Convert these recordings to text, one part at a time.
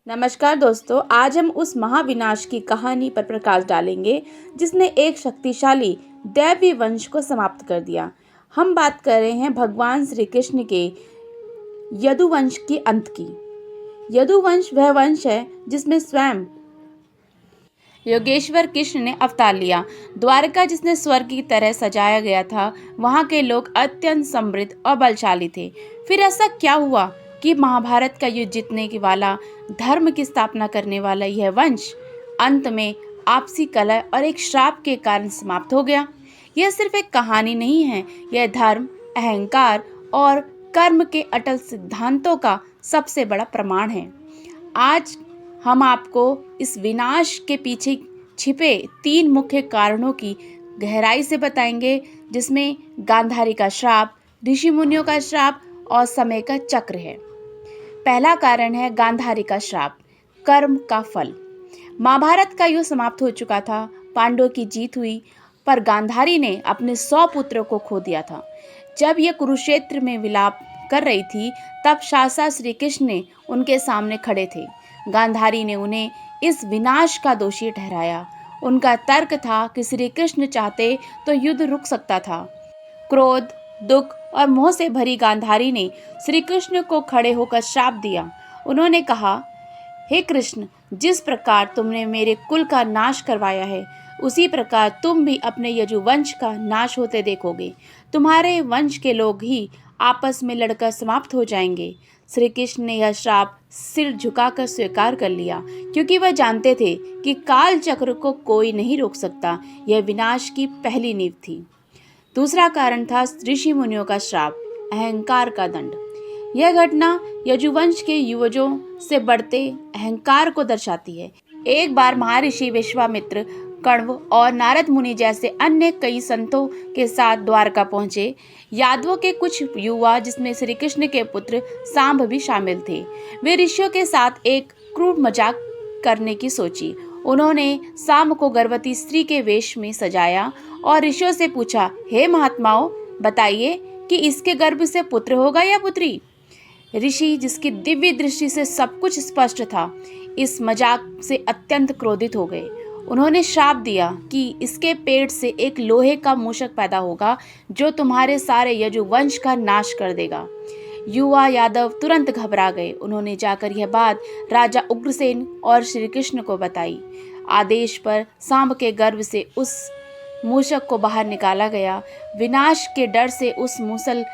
नमस्कार दोस्तों, आज हम उस महाविनाश की कहानी पर प्रकाश डालेंगे जिसने एक शक्तिशाली दैवी वंश को समाप्त कर दिया। हम बात कर रहे हैं भगवान श्री कृष्ण के यदुवंश की अंत की। यदुवंश वह वंश है जिसमें स्वयं योगेश्वर कृष्ण ने अवतार लिया। द्वारका जिसने स्वर्ग की तरह सजाया गया था, वहाँ के लोग अत्यंत समृद्ध और बलशाली थे। फिर ऐसा क्या हुआ कि महाभारत का युद्ध जीतने के वाला, धर्म की स्थापना करने वाला यह वंश अंत में आपसी कलह और एक श्राप के कारण समाप्त हो गया। यह सिर्फ एक कहानी नहीं है, यह धर्म, अहंकार और कर्म के अटल सिद्धांतों का सबसे बड़ा प्रमाण है। आज हम आपको इस विनाश के पीछे छिपे 3 मुख्य कारणों की गहराई से बताएंगे, जिसमें गांधारी का श्राप, ऋषि मुनियों का श्राप और समय का चक्र है। पहला कारण है गांधारी का श्राप, कर्म का फल। महाभारत का युद्ध समाप्त हो चुका था, पांडवों की जीत हुई, पर गांधारी ने अपने 100 पुत्रों को खो दिया था। जब यह कुरुक्षेत्र में विलाप कर रही थी, तब साक्षात श्री कृष्ण ने उनके सामने खड़े थे। गांधारी ने उन्हें इस विनाश का दोषी ठहराया। उनका तर्क था कि श्री कृष्ण चाहते तो युद्ध रुक सकता था। क्रोध, दुख और मोह से भरी गांधारी ने श्री कृष्ण को खड़े होकर श्राप दिया। उन्होंने कहा, हे कृष्ण, जिस प्रकार तुमने मेरे कुल का नाश करवाया है, उसी प्रकार तुम भी अपने यजुवंश का नाश होते देखोगे। तुम्हारे वंश के लोग ही आपस में लड़कर समाप्त हो जाएंगे। श्री कृष्ण ने यह श्राप सिर झुकाकर स्वीकार कर लिया, क्योंकि वह जानते थे कि काल चक्र को कोई नहीं रोक सकता। यह विनाश की पहली नींव थी। दूसरा कारण था ऋषि मुनियों का श्राप, अहंकार का दंड। यह घटना यजुवंश के युवजों से बढ़ते अहंकार को दर्शाती है। एक बार महर्षि विश्वामित्र, कण्व और नारद मुनि जैसे अन्य कई संतों के साथ द्वारका पहुंचे। यादवों के कुछ युवा, जिसमें श्री कृष्ण के पुत्र सांब भी शामिल थे, वे ऋषियों के साथ एक क्रूर मजाक करने की सोची। उन्होंने सांब को गर्भवती स्त्री के वेश में सजाया और ऋषियों से पूछा, हे महात्माओं, बताइए कि इसके गर्भ से पुत्र होगा या पुत्री। ऋषि, जिसकी दिव्य दृष्टि से सब कुछ स्पष्ट था, इस मजाक से अत्यंत क्रोधित हो गए। उन्होंने श्राप दिया कि इसके पेट से एक लोहे का मूषक पैदा होगा, जो तुम्हारे सारे यजुवंश का नाश कर देगा। युवा यादव तुरंत घबरा गए। उन्होंने जाकर यह बात राजा उग्रसेन और श्री कृष्ण को बताई। आदेश पर सांब के गर्भ से उस मूषक को बाहर निकाला गया। विनाश के डर से उस मूसल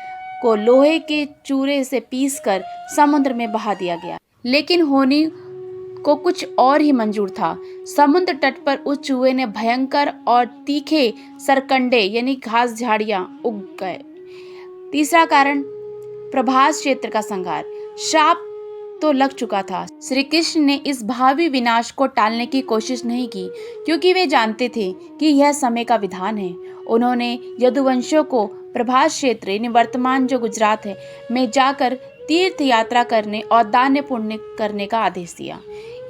को लोहे के चूरे से पीसकर समुद्र में बहा दिया गया। लेकिन होनी को कुछ और ही मंजूर था। समुद्र तट पर उस चूहे ने भयंकर और तीखे सरकंडे यानी घास झाड़ियां उग गए। तीसरा कारण, प्रभास क्षेत्र का संहार। श्राप तो लग चुका था। श्री कृष्ण ने इस भावी विनाश को टालने की कोशिश नहीं की, क्योंकि वे जानते थे कि यह समय का विधान है। उन्होंने यदुवंशियों को प्रभास क्षेत्र यानी वर्तमान जो गुजरात है में जाकर तीर्थ यात्रा करने और दान पुण्य करने का आदेश दिया।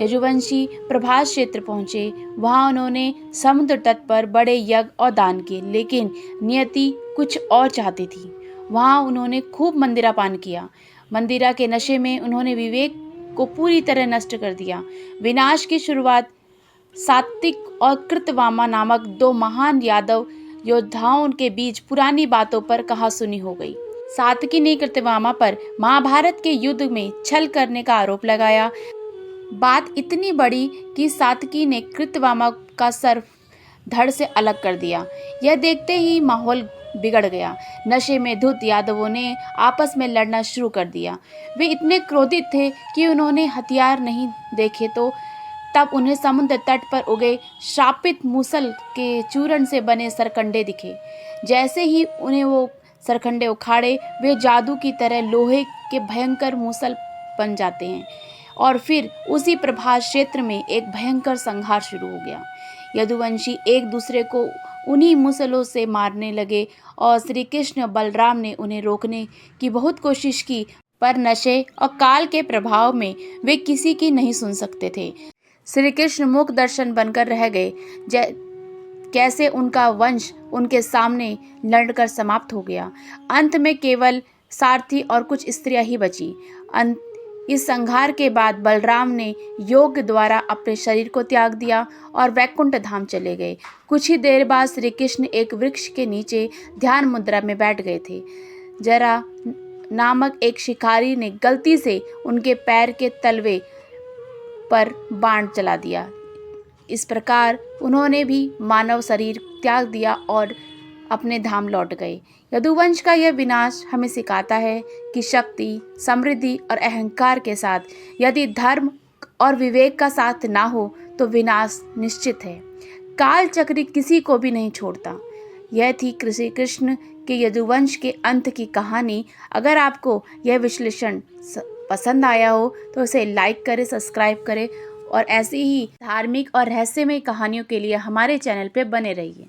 यजुवंशी प्रभास क्षेत्र पहुंचे। वहां उन्होंने समुद्र तट पर बड़े यज्ञ और दान किए, लेकिन नियति कुछ और चाहती थी। वहां उन्होंने खूब मंदिरापान किया। मंदिरा के नशे में उन्होंने विवेक को पूरी तरह नष्ट कर दिया। विनाश की शुरुआत सात्विक और कृतवामा नामक 2 महान यादव योद्धाओं के बीच पुरानी बातों पर कहा सुनी हो गई। सात्विकी ने कृतवामा पर महाभारत के युद्ध में छल करने का आरोप लगाया। बात इतनी बड़ी कि सात्विकी ने कृतवामा का सर धड़ से अलग कर दिया। यह देखते ही माहौल बिगड़ गया। नशे में धुत यादवों ने आपस में लड़ना शुरू कर दिया। वे इतने क्रोधित थे कि उन्होंने हथियार नहीं देखे तो तब उन्हें समुद्र तट पर उगे श्रापित मूसल के चूर्ण से बने सरकंडे दिखे। जैसे ही उन्हें वो सरकंडे उखाड़े, वे जादू की तरह लोहे के भयंकर मूसल बन जाते हैं और फिर उसी प्रभास क्षेत्र में एक भयंकर संहार शुरू हो गया। यदुवंशी एक दूसरे को उन्हीं मूसलों से मारने लगे और श्री कृष्ण बलराम ने उन्हें रोकने की बहुत कोशिश की, पर नशे और काल के प्रभाव में वे किसी की नहीं सुन सकते थे। श्री कृष्ण मुख दर्शन बनकर रह गए, कैसे उनका वंश उनके सामने लड़कर समाप्त हो गया। अंत में केवल सारथी और कुछ स्त्रियां ही बची। इस संहार के बाद बलराम ने योग द्वारा अपने शरीर को त्याग दिया और वैकुंठ धाम चले गए। कुछ ही देर बाद श्री कृष्ण एक वृक्ष के नीचे ध्यान मुद्रा में बैठ गए थे। जरा नामक एक शिकारी ने गलती से उनके पैर के तलवे पर बाण चला दिया। इस प्रकार उन्होंने भी मानव शरीर त्याग दिया और अपने धाम लौट गए। यदुवंश का यह विनाश हमें सिखाता है कि शक्ति, समृद्धि और अहंकार के साथ यदि धर्म और विवेक का साथ ना हो तो विनाश निश्चित है। काल चक्र किसी को भी नहीं छोड़ता। यह थी श्री कृष्ण के यदुवंश के अंत की कहानी। अगर आपको यह विश्लेषण पसंद आया हो तो इसे लाइक करें, सब्सक्राइब करें और ऐसी ही धार्मिक और रहस्यमय कहानियों के लिए हमारे चैनल पर बने रहिए।